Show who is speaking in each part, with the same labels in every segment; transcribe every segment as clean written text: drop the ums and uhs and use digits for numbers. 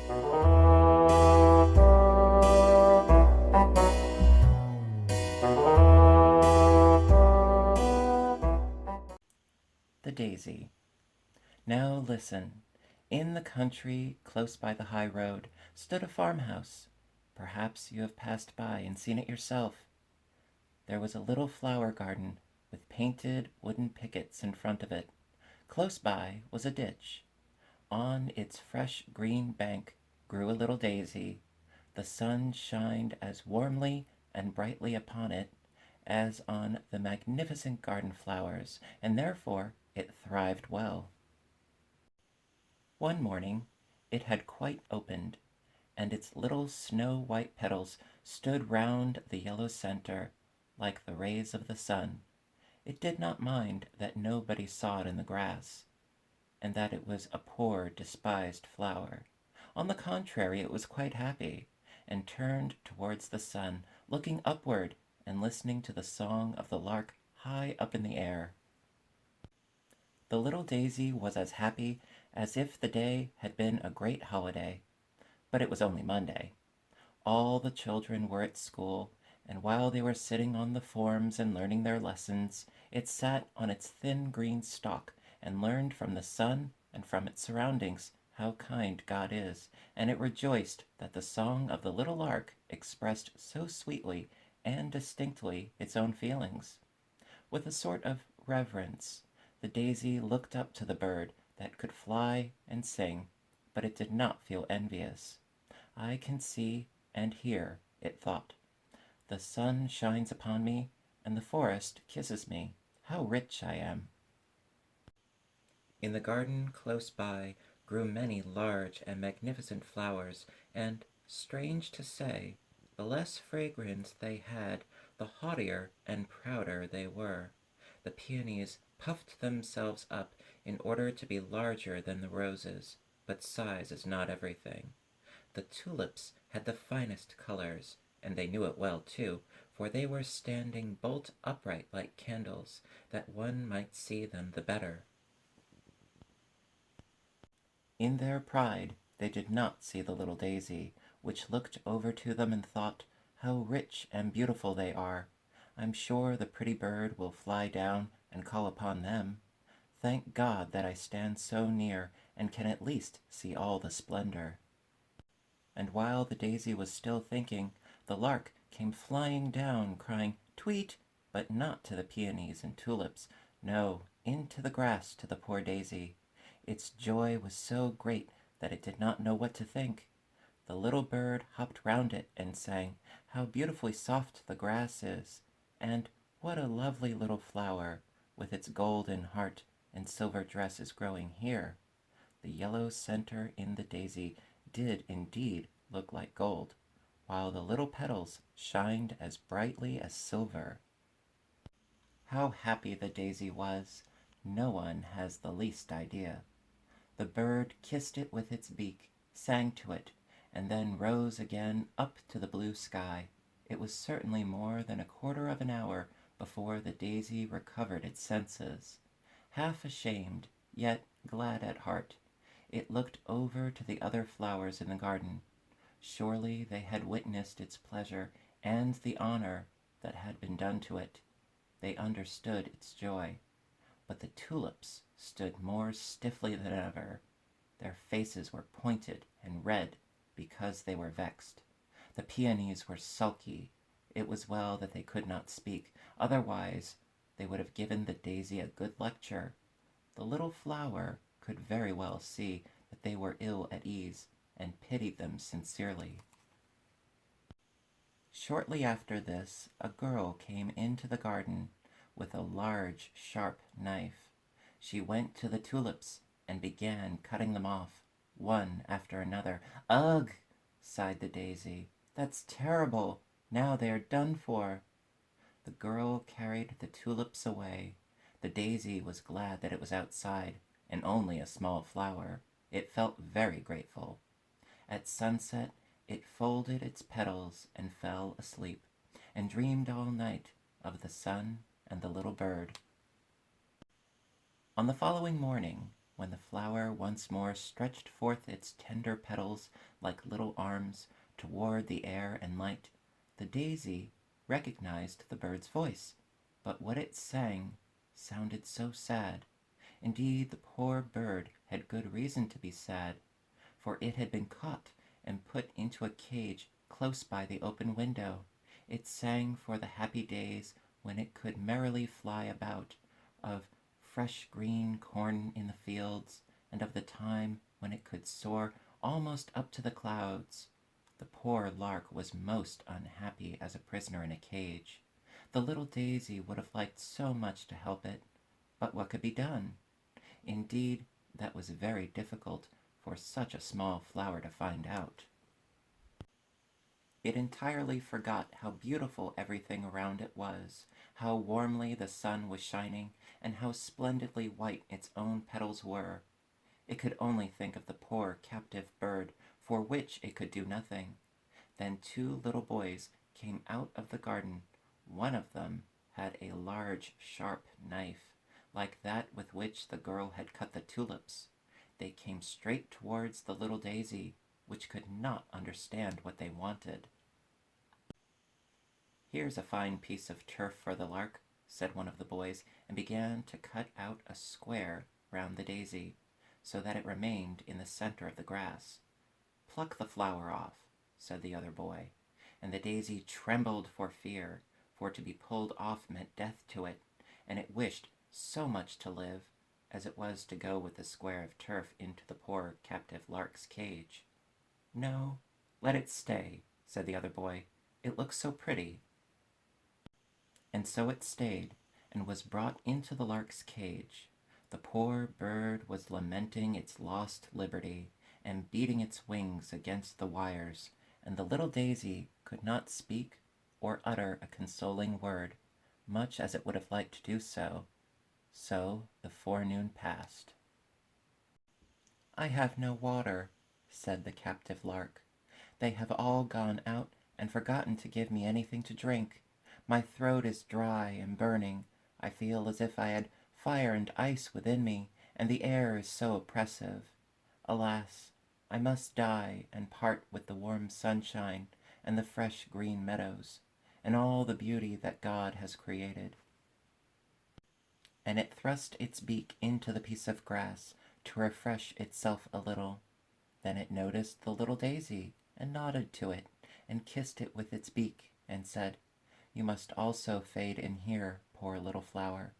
Speaker 1: The Daisy. Now listen. In the country, close by the high road, stood a farmhouse. Perhaps you have passed by and seen it yourself. There was a little flower garden with painted wooden pickets in front of it. Close by was a ditch. On its fresh green bank grew a little daisy. The sun shined as warmly and brightly upon it as on the magnificent garden flowers, and therefore it thrived well. One morning it had quite opened, and its little snow-white petals stood round the yellow center like the rays of the sun. It did not mind that nobody saw it in the grass, and that it was a poor, despised flower. On the contrary, it was quite happy, and turned towards the sun, looking upward and listening to the song of the lark high up in the air. The little daisy was as happy as if the day had been a great holiday, but it was only Monday. All the children were at school, and while they were sitting on the forms and learning their lessons, it sat on its thin green stalk and learned from the sun and from its surroundings how kind God is, and it rejoiced that the song of the little lark expressed so sweetly and distinctly its own feelings. With a sort of reverence, the daisy looked up to the bird that could fly and sing, but it did not feel envious. I can see and hear, it thought. The sun shines upon me, and the forest kisses me. How rich I am! In the garden close by grew many large and magnificent flowers, and, strange to say, the less fragrance they had, the haughtier and prouder they were. The peonies puffed themselves up in order to be larger than the roses, but size is not everything. The tulips had the finest colors, and they knew it well too, for they were standing bolt upright like candles, that one might see them the better. In their pride they did not see the little daisy, which looked over to them and thought, how rich and beautiful they are. I'm sure the pretty bird will fly down and call upon them. Thank God that I stand so near and can at least see all the splendor. And while the daisy was still thinking, the lark came flying down, crying, "Tweet!" but not to the peonies and tulips, no, into the grass to the poor daisy. Its joy was so great that it did not know what to think. The little bird hopped round it and sang, "How beautifully soft the grass is, and what a lovely little flower, with its golden heart and silver dress is growing here." The yellow center in the daisy did indeed look like gold, while the little petals shined as brightly as silver. How happy the daisy was, no one has the least idea. The bird kissed it with its beak, sang to it, and then rose again up to the blue sky. It was certainly more than a quarter of an hour before the daisy recovered its senses. Half ashamed, yet glad at heart, it looked over to the other flowers in the garden. Surely they had witnessed its pleasure and the honor that had been done to it. They understood its joy. But the tulips stood more stiffly than ever. Their faces were pointed and red because they were vexed. The peonies were sulky. It was well that they could not speak, otherwise they would have given the daisy a good lecture. The little flower could very well see that they were ill at ease, and pitied them sincerely. Shortly after this, a girl came into the garden with a large, sharp knife. She went to the tulips and began cutting them off, one after another. "Ugh!" sighed the daisy. "That's terrible! Now they are done for." The girl carried the tulips away. The daisy was glad that it was outside, and only a small flower. It felt very grateful. At sunset it folded its petals and fell asleep, and dreamed all night of the sun and the little bird. On the following morning when the flower once more stretched forth its tender petals like little arms toward the air and light, the daisy recognized the bird's voice, but what it sang sounded so sad. Indeed, the poor bird had good reason to be sad, for it had been caught and put into a cage close by the open window. It sang for the happy days when it could merrily fly about, of fresh green corn in the fields, and of the time when it could soar almost up to the clouds. The poor lark was most unhappy as a prisoner in a cage. The little daisy would have liked so much to help it, but what could be done? Indeed, that was very difficult for such a small flower to find out. It entirely forgot how beautiful everything around it was, how warmly the sun was shining, and how splendidly white its own petals were. It could only think of the poor captive bird, for which it could do nothing. Then two little boys came out of the garden. One of them had a large, sharp knife, like that with which the girl had cut the tulips. They came straight towards the little daisy, which could not understand what they wanted. "Here's a fine piece of turf for the lark," said one of the boys, and began to cut out a square round the daisy, so that it remained in the center of the grass. "Pluck the flower off," said the other boy, and the daisy trembled for fear, for to be pulled off meant death to it, and it wished so much to live, as it was to go with the square of turf into the poor captive lark's cage. "No, let it stay," said the other boy. "It looks so pretty." And so it stayed, and was brought into the lark's cage. The poor bird was lamenting its lost liberty, and beating its wings against the wires, and the little daisy could not speak or utter a consoling word, much as it would have liked to do so. So the forenoon passed. "I have no water," said the captive lark. "They have all gone out and forgotten to give me anything to drink. My throat is dry and burning. I feel as if I had fire and ice within me, and the air is so oppressive. Alas, I must die and part with the warm sunshine and the fresh green meadows, and all the beauty that God has created." And it thrust its beak into the piece of grass to refresh itself a little. Then it noticed the little daisy, and nodded to it, and kissed it with its beak, and said, "You must also fade in here, poor little flower.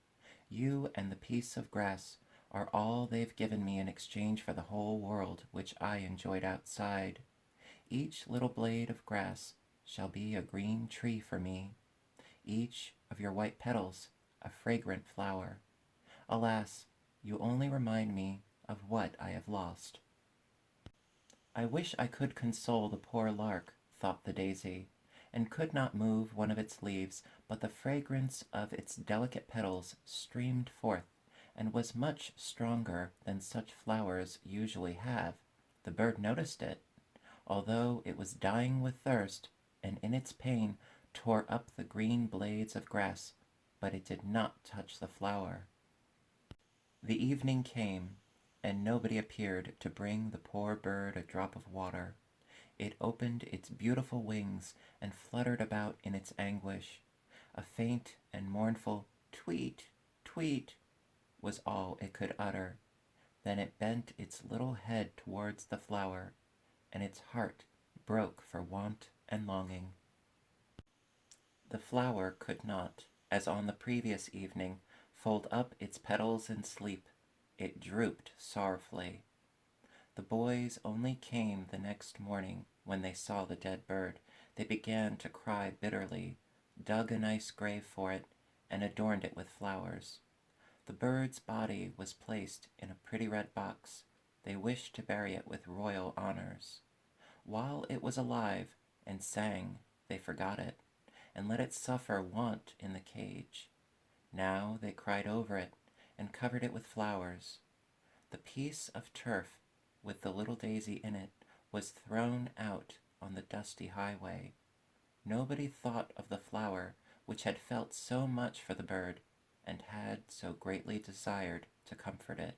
Speaker 1: You and the piece of grass are all they've given me in exchange for the whole world which I enjoyed outside. Each little blade of grass shall be a green tree for me, each of your white petals a fragrant flower. Alas, you only remind me of what I have lost." "I wish I could console the poor lark," thought the daisy, and could not move one of its leaves, but the fragrance of its delicate petals streamed forth, and was much stronger than such flowers usually have. The bird noticed it, although it was dying with thirst, and in its pain tore up the green blades of grass, but it did not touch the flower. The evening came, and nobody appeared to bring the poor bird a drop of water. It opened its beautiful wings and fluttered about in its anguish. A faint and mournful tweet, tweet, was all it could utter. Then it bent its little head towards the flower, and its heart broke for want and longing. The flower could not, as on the previous evening, fold up its petals and sleep. It drooped sorrowfully. The boys only came the next morning when they saw the dead bird. They began to cry bitterly, dug a nice grave for it, and adorned it with flowers. The bird's body was placed in a pretty red box. They wished to bury it with royal honors. While it was alive and sang, they forgot it, and let it suffer want in the cage. Now they cried over it, and covered it with flowers. The piece of turf with the little daisy in it was thrown out on the dusty highway. Nobody thought of the flower which had felt so much for the bird, and had so greatly desired to comfort it.